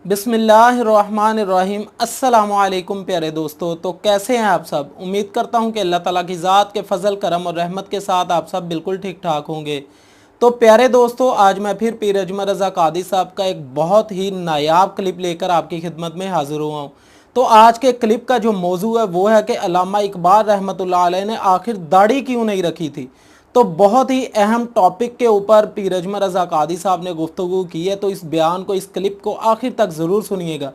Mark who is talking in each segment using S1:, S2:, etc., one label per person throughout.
S1: बिस्मिल्लाहिर्रहमानिर्रहीम। अस्सलामु अलैकुम प्यारे दोस्तों, तो कैसे हैं आप सब। उम्मीद करता हूं कि अल्लाह ताला की ज़ात के फ़ज़ल करम और रहमत के साथ आप सब बिल्कुल ठीक ठाक होंगे। तो प्यारे दोस्तों, आज मैं फिर पीर अजमल रज़ा कादी साहब का एक बहुत ही नायाब क्लिप लेकर आपकी खिदमत में हाज़िर हुआ हूँ। तो आज के क्लिप का जो मौजू है वो है कि अल्लामा इकबाल रहमतुल्लाह अलैह ने आखिर दाढ़ी क्यों नहीं रखी थी। तो बहुत ही अहम टॉपिक के ऊपर पीर अजमल रज़ा कादी साहब ने गुफ्तगू की है। तो इस बयान को, इस क्लिप को आखिर तक ज़रूर सुनिएगा।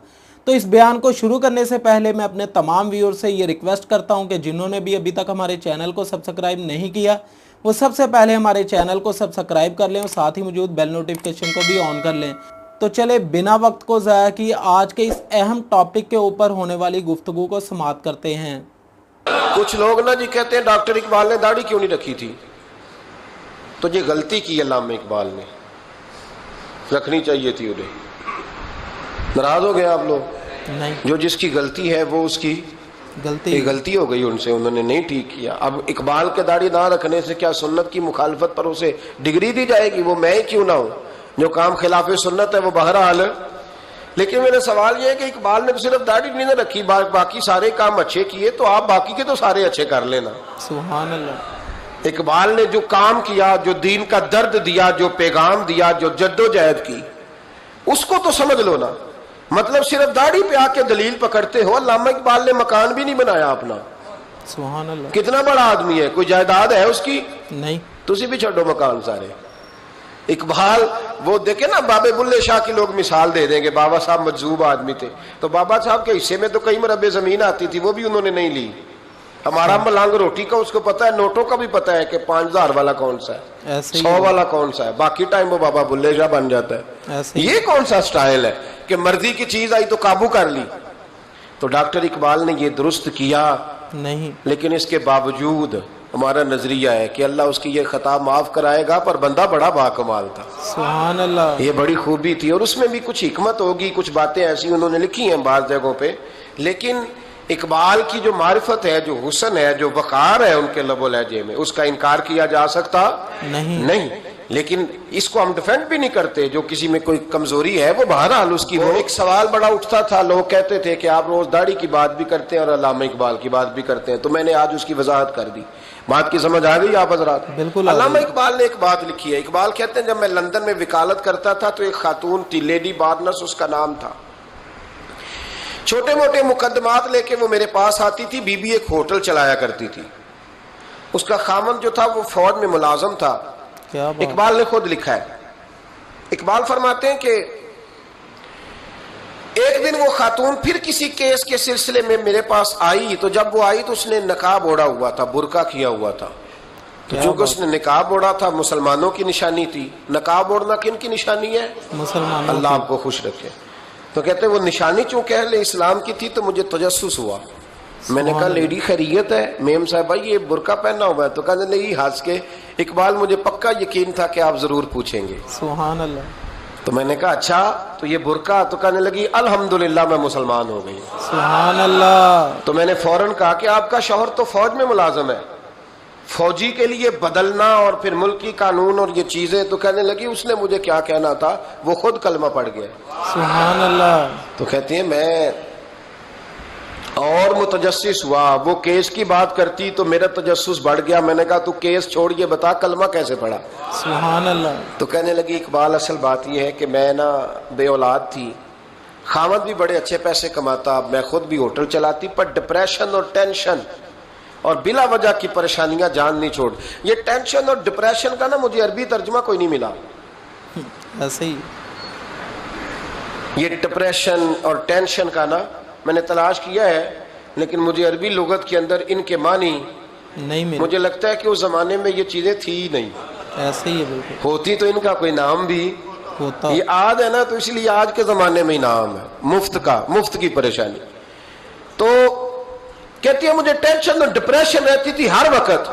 S1: तो इस बयान को शुरू करने से पहले मैं अपने तमाम व्यूअर से ये रिक्वेस्ट करता हूँ कि जिन्होंने भी अभी तक हमारे चैनल को सब्सक्राइब नहीं किया वो सबसे पहले हमारे चैनल को सब्सक्राइब कर लें और साथ ही मौजूद बेल नोटिफिकेशन को भी ऑन कर लें। तो चले बिना वक्त को ज़ाया किए आज के इस अहम टॉपिक के ऊपर होने वाली गुफ्तगू को समाप्त करते हैं।
S2: कुछ लोग ना जी कहते हैं डॉक्टर इकबाल ने दाढ़ी क्यों नहीं रखी थी। तो ये गलती की अल्लामा इकबाल ने, रखनी चाहिए थी उन्हें। नाराज हो गए आप लोग?
S1: नहीं,
S2: जो जिसकी गलती है वो उसकी गलती हो गई उनसे, उन्होंने नहीं ठीक किया। अब इकबाल के दाढ़ी ना रखने से क्या सुन्नत की मुखालफत पर उसे डिग्री दी जाएगी? वो मैं ही क्यों ना हूं, जो काम खिलाफ सुन्नत है वो बहरहाल। लेकिन मेरा सवाल यह है कि इकबाल ने तो सिर्फ दाढ़ी नहीं रखी, बाकी सारे काम अच्छे किए, तो आप बाकी के तो सारे अच्छे कर लेना।
S1: सुभान अल्लाह।
S2: इकबाल ने जो काम किया, जो दीन का दर्द दिया, जो पैगाम दिया, जो जद्दोजहद की, उसको तो समझ लो ना। मतलब सिर्फ दाढ़ी पे आके दलील पकड़ते हो। अल्लामा इकबाल ने मकान भी नहीं बनाया अपना।
S1: सुभान अल्लाह।
S2: कितना बड़ा आदमी है, कोई जायदाद है उसकी?
S1: नहीं।
S2: तुसी भी छोड़ो मकान सारे। इकबाल वो देखे ना, बाबे बुल्ले शाह की लोग मिसाल दे देंगे, बाबा साहब मजजूब आदमी थे, तो बाबा साहब के हिस्से में तो कई मरबे जमीन आती थी, वो भी उन्होंने नहीं ली। हमारा मलंग रोटी का उसको पता है, नोटों का भी पता है कि 5000 वाला कौन सा है, 100 वाला कौन सा है। बाकी टाइम वो बाबा बुल्ले शाह बन जाता है। ये कौन सा स्टाइल है कि मर्जी की चीज आई तो काबू कर ली। तो डॉक्टर इकबाल ने ये दुरुस्त किया नहीं, लेकिन इसके बावजूद हमारा नजरिया है कि अल्लाह उसकी ये खता माफ कराएगा, पर बंदा बड़ा बाकमाल था। सुभान अल्लाह। ये बड़ी खूबी थी और उसमें भी कुछ हिकमत होगी, कुछ बातें ऐसी उन्होंने लिखी हैं बाज़ जगहों पे। लेकिन इकबाल की जो मारिफत है, जो हुस्न है, जो वक़ार है उनके लबो लहजे में, उसका इनकार किया जा सकता नहीं। लेकिन इसको हम डिफेंड भी नहीं करते। जो किसी में कोई कमजोरी है वो बहरहाल उसकी हो। एक सवाल बड़ा उठता था, लोग कहते थे कि आप रोज दाढ़ी की बात भी करते हैं और अल्लामा इकबाल की बात भी करते हैं। तो मैंने आज उसकी वजाहत कर दी। बात की समझ आ गई आप हजरात? बिल्कुल। अल्लामा इकबाल ने एक बात लिखी है। इकबाल कहते हैं जब मैं लंदन में वकालत करता था तो एक खातून थी, लेडी बार्नस उसका नाम था। छोटे मोटे मुकदमात लेके वो मेरे पास आती थी। बीबी एक होटल चलाया करती थी। उसका खामन जो था वो फौज में मुलाजम था। इकबाल ने खुद लिखा है। इकबाल फरमाते हैं कि एक दिन वो खातून फिर किसी केस के सिलसिले में मेरे पास आई। तो जब वो आई तो उसने नकाब ओढ़ा हुआ था, बुर्का किया हुआ था। तो चूंकि उसने निकाब ओढ़ा था, मुसलमानों की निशानी थी। नकाब ओढ़ना किन की निशानी है? मुसलमानों। अल्लाह आपको खुश रखे। तो कहते वो निशानी चूं कह ले इस्लाम की थी, तो मुझे तजस्सुस हुआ। मैंने कहा लेडी खैरियत है? मेम साहब भाई ये बुर्का पहना हुआ है। तो कहने लगी हंस के, इकबाल मुझे पक्का यकीन था कि आप जरूर पूछेंगे। सुभान अल्लाह। तो मैंने कहा अच्छा तो ये बुर्का? तो कहने लगी अल्हम्दुलिल्लाह मैं मुसलमान हो गई। सुभान अल्लाह। तो मैंने फौरन कहा कि आपका शौहर तो फौज में मुलाजिम है, फौजी के लिए बदलना और फिर मुल्की कानून और ये चीजें। तो कहने लगी उसने मुझे क्या कहना था, वो खुद कलमा पढ़ गया। सुभान अल्लाह। तो कहती है मैं और मुतजस्सिस हुआ। वो केस की बात करती तो मेरा तजस्सुस बढ़ गया। मैंने कहा तू केस छोड़ ये बता कलमा कैसे पढ़ा। सुभान अल्लाह। तो कहने लगी इकबाल असल बात ये है कि मैं ना बे औलाद थी, खामद भी बड़े अच्छे पैसे कमाता, मैं खुद भी होटल चलाती, पर डिप्रेशन और टेंशन और बिला वजह की परेशानियां जान नहीं छोड़। ये टेंशन और डिप्रेशन का ना मुझे अरबी तर्जुमा कोई नहीं मिला। ऐसे ही ये डिप्रेशन और टेंशन का ना मैंने तलाश किया है, लेकिन मुझे अरबी लुगत के अंदर इनके मानी नहीं मिले। मुझे लगता है कि उस जमाने में ये चीजें थी ही नहीं। ऐसे ही है बिल्कुल। होती तो इनका कोई नाम भी होता। ये आज है ना, तो इसलिए आज के जमाने में ही नाम है मुफ्त का, मुफ्त की परेशानी। तो कहती है मुझे टेंशन और डिप्रेशन रहती थी हर वक्त,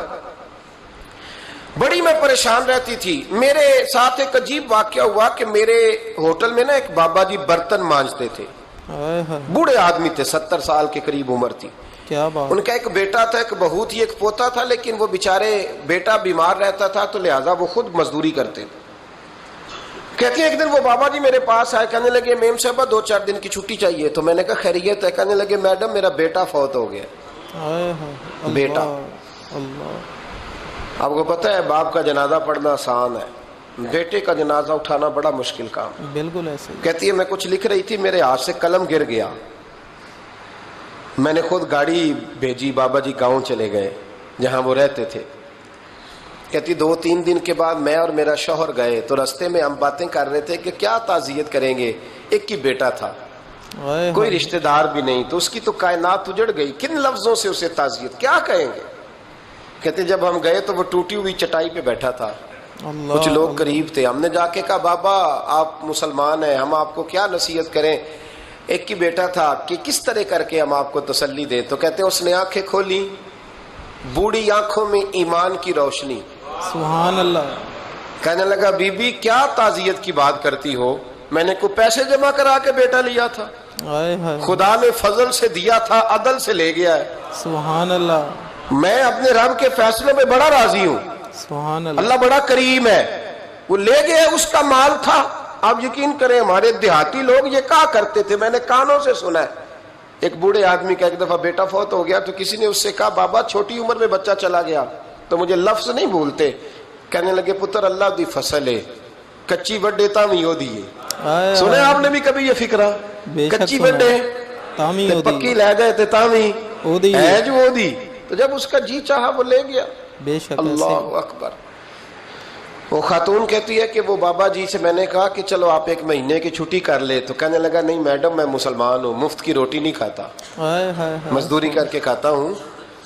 S2: बड़ी मैं परेशान रहती थी। मेरे साथ एक अजीब वाकया हुआ कि मेरे होटल में ना एक बाबा जी बर्तन मांजते थे। बूढ़े आदमी थे, 70 साल के करीब उम्र थी। क्या बात। उनका एक बेटा था, एक बहू थी, एक पोता था, लेकिन वो बेचारे बेटा बीमार रहता था तो लिहाजा वो खुद मजदूरी करते थे। कहती है एक दिन वो बाबा जी मेरे पास आए, कहने लगे मेम साहबा 2-4 दिन की छुट्टी चाहिए। तो मैंने कहा खैरियत है? कहने लगे मैडम मेरा बेटा फौत हो गया। बेटा,
S1: अल्लाह।
S2: आपको पता है बाप का जनाजा पढ़ना आसान है, बेटे का जनाजा उठाना बड़ा मुश्किल काम है।
S1: बिल्कुल ऐसे।
S2: कहती है मैं कुछ लिख रही थी, मेरे हाथ से कलम गिर गया। मैंने खुद गाड़ी भेजी, बाबा जी गांव चले गए जहां वो रहते थे। कहती 2-3 दिन के बाद मैं और मेरा शौहर गए तो रास्ते में हम बातें कर रहे थे कि क्या ताज़ियत करेंगे। एक ही बेटा था, कोई रिश्तेदार भी नहीं, तो उसकी तो कायनात उजड़ गई, किन लफ्जों से उसे ताज़ियत क्या कहेंगे। कहते जब हम गए तो वो टूटी हुई चटाई पे बैठा था, कुछ लोग करीब थे। हमने जाके कहा बाबा आप मुसलमान हैं, हम आपको क्या नसीहत करें, एक ही बेटा था, कि किस तरह करके हम आपको तसल्ली दें। तो कहते उसने आंखें खोली, बूढ़ी आंखों में ईमान की रोशनी।
S1: सुभान अल्लाह।
S2: कहने लगा बीबी क्या ताज़ियत की बात करती हो, मैंने को पैसे जमा करा के बेटा लिया था, खुदा ने फजल से दिया था, अदल से ले गया है।
S1: सुभान अल्लाह।
S2: मैं अपने रब के फैसलों में बड़ा राजी हूँ,
S1: सुभान अल्लाह।
S2: अल्लाह बड़ा करीम है। वो ले गया, उसका माल था। आप यकीन करें हमारे देहाती लोग ये क्या करते थे, मैंने कानों से सुना है। एक बूढ़े आदमी का एक दफा बेटा फौत हो गया तो किसी ने उससे कहा बाबा छोटी उम्र में बच्चा चला गया, तो मुझे लफ्ज नहीं भूलते। कहने लगे पुत्र अल्लाह दी फसल है, कच्ची वड्डे तामी होदी है। सुने आपने भी कभी ये फिक्रा, कच्ची वड्डे पक्की ले गए थे तामी है जो ओदी। तो जब उसका जी चाहा वो ले गया।
S1: बेशक।
S2: अल्लाह अकबर। वो खातून कहती है कि वो बाबा जी से मैंने कहा कि चलो आप 1 महीने की छुट्टी कर ले, तो कहने लगा नहीं मैडम मैं मुसलमान हूँ, मुफ्त की रोटी नहीं खाता, मजदूरी करके खाता हूँ,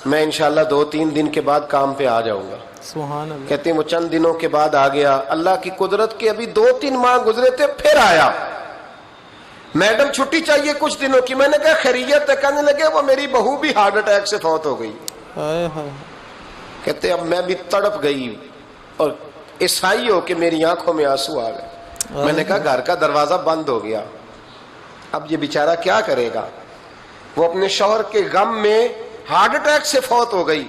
S2: मैं इंशाल्लाह 2-3 दिन के बाद काम पे आ जाऊंगा।
S1: सुभान अल्लाह।
S2: कहते हैं वो चंद दिनों के बाद आ गया। अल्लाह की कुदरत के अभी 2-3 माह गुजरे थे, फिर आया, मैडम छुट्टी चाहिए कुछ दिनों की। मैंने कहा खैरियत है? कहने लगे वो मेरी बहू भी हार्ट अटैक से फौत हो गई। कहते अब मैं भी तड़प गई और ईसाई हो के मेरी आंखों में आंसू आ गए। मैंने कहा घर का दरवाजा बंद हो गया, अब ये बेचारा क्या करेगा। वो अपने शौहर के गम में हार्ट अटैक से फौत हो गई।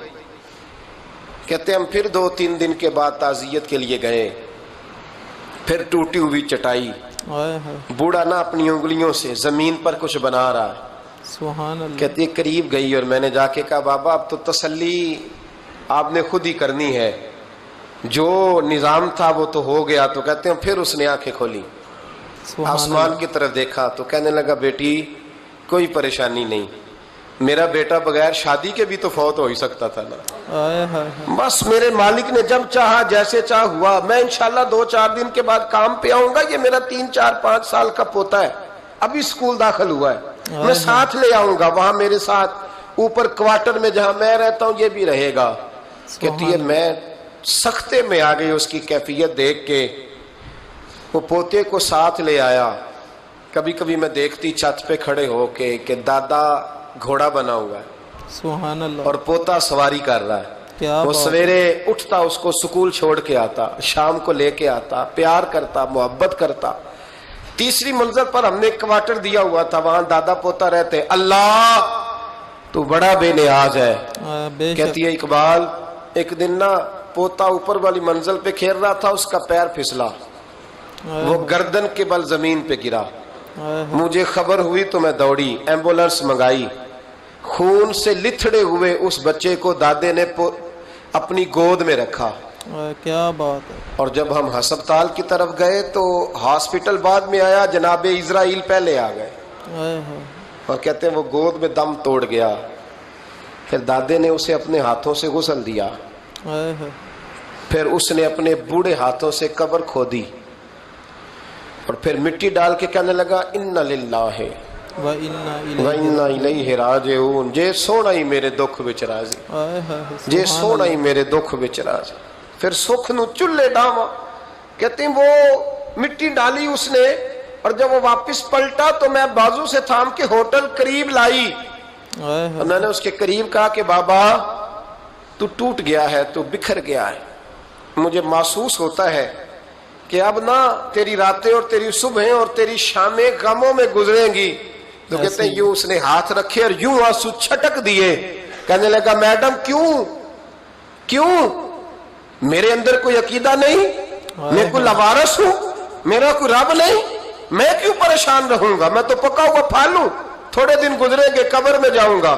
S2: कहते हम फिर 2-3 दिन के बाद ताज़ियत के लिए गए, फिर टूटी हुई चटाई, बूढ़ा ना अपनी उंगलियों से जमीन पर कुछ बना रहा है।
S1: सुभान अल्लाह।
S2: कहती करीब गई और मैंने जाके कहा बाबा अब तो तसल्ली आपने खुद ही करनी है, जो निजाम था वो तो हो गया। तो कहते हैं फिर उसने आंखें खोली, आसमान की तरफ देखा तो कहने लगा बेटी कोई परेशानी नहीं, मेरा बेटा बगैर शादी के भी तो फौत हो ही सकता था ना। बस मेरे मालिक ने जब चाहा जैसे चाह हुआ। मैं इंशाल्लाह 2-4 दिन के बाद काम पे आऊंगा। ये मेरा 3-4-5 साल का पोता है, अभी स्कूल दाखिल हुआ है, मैं साथ ले आऊंगा, वहां मेरे साथ ऊपर क्वार्टर में जहां मैं रहता हूँ ये भी रहेगा। कहती है मैं सख्ते में आ गई उसकी कैफियत देख के। वो पोते को साथ ले आया। कभी कभी मैं देखती छत पे खड़े होके कि दादा घोड़ा बना हुआ है, सुभान अल्लाह, और पोता सवारी कर रहा है। वो सवेरे उठता उसको स्कूल छोड़ के आता, शाम को लेके आता, प्यार करता, मोहब्बत करता। तीसरी मंजिल पर हमने क्वार्टर दिया हुआ था, वहां दादा पोता रहते। अल्लाह तू बड़ा बेनियाज है। कहती है इकबाल एक दिन ना पोता ऊपर वाली मंजिल पे खेल रहा था, उसका पैर फिसला, वो गर्दन के बल जमीन पे गिरा। मुझे खबर हुई तो मैं दौड़ी, एम्बुलेंस मंगाई। खून से लिथड़े हुए उस बच्चे को दादे ने अपनी गोद में रखा।
S1: क्या बात है।
S2: और जब हम अस्पताल की तरफ गए तो हॉस्पिटल बाद में आया, जनाबे इजराइल पहले आ गए और कहते हैं वो गोद में दम तोड़ गया। फिर दादे ने उसे अपने हाथों से गुस्ल दिया, फिर उसने अपने बूढ़े हाथों से कब्र खोदी और फिर मिट्टी डाल के कहने लगा इन्ना लिल्लाहि व इन्ना इलैहि राजिऊन। जे सोना ही मेरे दुख विच राजी, जे सोना ही मेरे दुख विच राजी। फिर सुख नु चुल्ले डावा। कहते वो मिट्टी डाली उसने और जब वो वापस पलटा तो मैं बाजू से थाम के होटल करीब लाई और मैंने उसके करीब कहा कि बाबा तू टूट गया है, तू बिखर गया है, मुझे महसूस होता है कि अब ना तेरी रातें और तेरी सुबहें और तेरी शामें गमों में गुजरेंगी। तो कहते हैं यूं उसने हाथ रखे और यूं आंसू छटक दिए। कहने लगा मैडम क्यों क्यों, मेरे अंदर कोई अकीदा नहीं, मैं कोई लवारस हूं, मेरा कोई रब नहीं, मैं क्यों परेशान रहूंगा, मैं तो पका हुआ फल हूं, थोड़े दिन गुजरेंगे कब्र में जाऊंगा,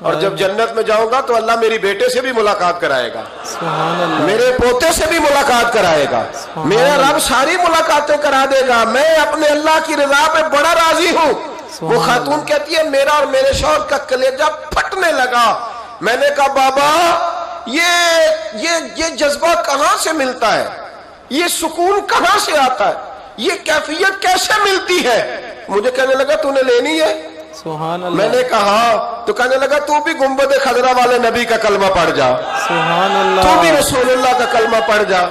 S2: और जब जन्नत में जाऊंगा तो अल्लाह मेरी बेटे से भी मुलाकात कराएगा,
S1: सुभान अल्लाह,
S2: मेरे पोते से भी मुलाकात कराएगा, मेरा रब सारी मुलाकातें करा देगा, मैं अपने अल्लाह की रजा पे बड़ा राजी हूँ। वो खातून कहती है मेरा और मेरे शौहर का कलेजा फटने लगा। मैंने कहा बाबा ये जज्बा कहां से मिलता है, ये सुकून कहां से आता है, ये कैफियत कैसे मिलती है। मुझे कहने लगा तूने लेनी है।
S1: सुभान अल्लाह।
S2: मैंने कहा, तो कहने लगा तू भी गुंबद खजरा वाले नबी का कलमा पढ़ जा,
S1: सुभान अल्लाह,
S2: तू भी रसूलुल्लाह का कलमा पढ़ जा।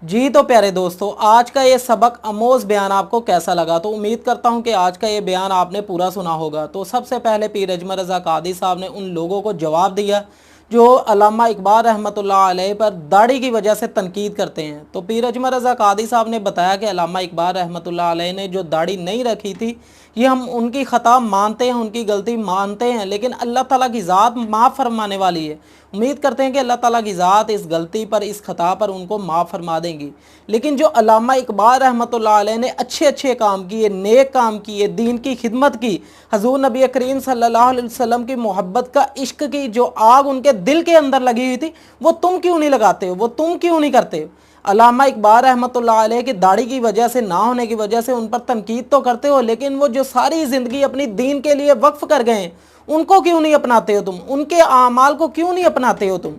S1: जी तो प्यारे दोस्तों, आज का ये सबक आमोज़ बयान आपको कैसा लगा? तो उम्मीद करता हूँ कि आज का ये बयान आपने पूरा सुना होगा। तो सबसे पहले पीर अजमल रज़ा कादी साहब ने उन लोगों को जवाब दिया जो अल्लामा इकबाल रहमतुल्लाह अलैह पर दाढ़ी की वजह से तनकीद करते हैं। तो पीर अजमल रज़ा कादी साहब ने बताया कि अल्लामा इकबाल रहमतुल्लाह अलैह ने जो दाढ़ी नहीं रखी थी, ये हम उनकी ख़ता मानते हैं, उनकी गलती मानते हैं, लेकिन अल्लाह ताला की ज़ात माफ़ फरमाने वाली है। उम्मीद करते हैं कि अल्लाह ताला की ज़ात इस गलती पर, इस ख़ता पर उनको माफ़ फरमा देंगी। लेकिन जो अल्लामा इकबाल रहमतुल्लाह अलैह ने अच्छे अच्छे काम किए, नेक काम किए, दीन की खिदमत की, हज़ूर नबी करीम सल्लल्लाहु अलैहि वसल्लम की मोहब्बत का, इश्क की जो आग उनके दिल के अंदर लगी हुई थी, वो तुम क्यों नहीं लगाते हो, वो तुम क्यों नहीं करते हो? अल्लामा इकबाल रहमतुल्लाह अलैह की दाढ़ी की वजह से, ना होने की वजह से उन पर तनकीद तो करते हो, लेकिन वो जो सारी ज़िंदगी अपनी दीन के लिए वक्फ कर गए, उनको क्यों नहीं अपनाते हो तुम? उनके आमाल को क्यों नहीं अपनाते हो तुम?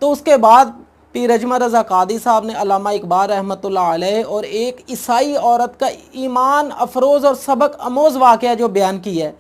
S1: तो उसके बाद पीर अजमल रज़ा कादी साहब ने अल्लामा इकबाल रहमतुल्लाह अलैह और एक ईसाई औरत का ईमान अफरोज़ और सबक आमोज़ वाक़या जो बयान किया है,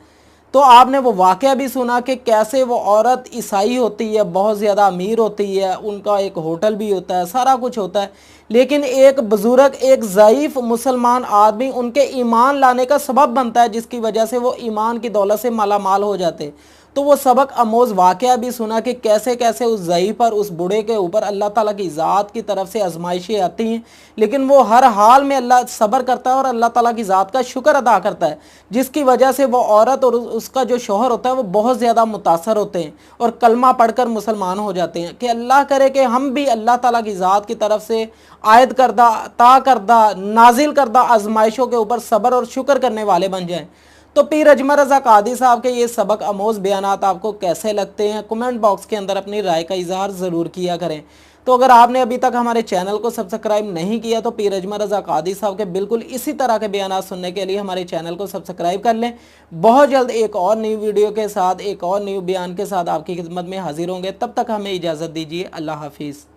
S1: तो आपने वो वाक़या भी सुना कि कैसे वो औरत ईसाई होती है, बहुत ज़्यादा अमीर होती है, उनका एक होटल भी होता है, सारा कुछ होता है, लेकिन एक बुज़ुर्ग, एक ज़ईफ़ मुसलमान आदमी उनके ईमान लाने का सबब बनता है, जिसकी वजह से वो ईमान की दौलत से माला माल हो जाते। तो वो सबक आमोज़ वाक़या भी सुना कि कैसे कैसे उस ज़ईफ़ पर, उस बूढ़े के ऊपर अल्लाह ताला की ज़ात की तरफ से आजमाइशें आती हैं, लेकिन वो हर हाल में अल्लाह सब्र करता है और अल्लाह ताला की ज़ात का शुक्र अदा करता है, जिसकी वजह से वो औरत और उसका जो शौहर होता है वो बहुत ज़्यादा मुतासर होते हैं और कलमा पढ़कर मुसलमान हो जाते हैं। कि अल्लाह करे कि हम भी अल्लाह ताला की ज़ात की तरफ से आयद करदा, अता करदा, नाजिल करदा आजमाइशों के ऊपर सब्र और शुक्र करने वाले बन जाएँ। तो पीर अजमल रज़ा कादी साहब के ये सबक आमोज़ बयानात आपको कैसे लगते हैं, कमेंट बॉक्स के अंदर अपनी राय का इजहार ज़रूर किया करें। तो अगर आपने अभी तक हमारे चैनल को सब्सक्राइब नहीं किया तो पीर अजमल रज़ा कादी साहब के बिल्कुल इसी तरह के बयानात सुनने के लिए हमारे चैनल को सब्सक्राइब कर लें। बहुत जल्द एक और न्यू वीडियो के साथ, एक और न्यू बयान के साथ आपकी खिदमत में हाजिर होंगे। तब तक हमें इजाज़त दीजिए। अल्लाह हाफिज़।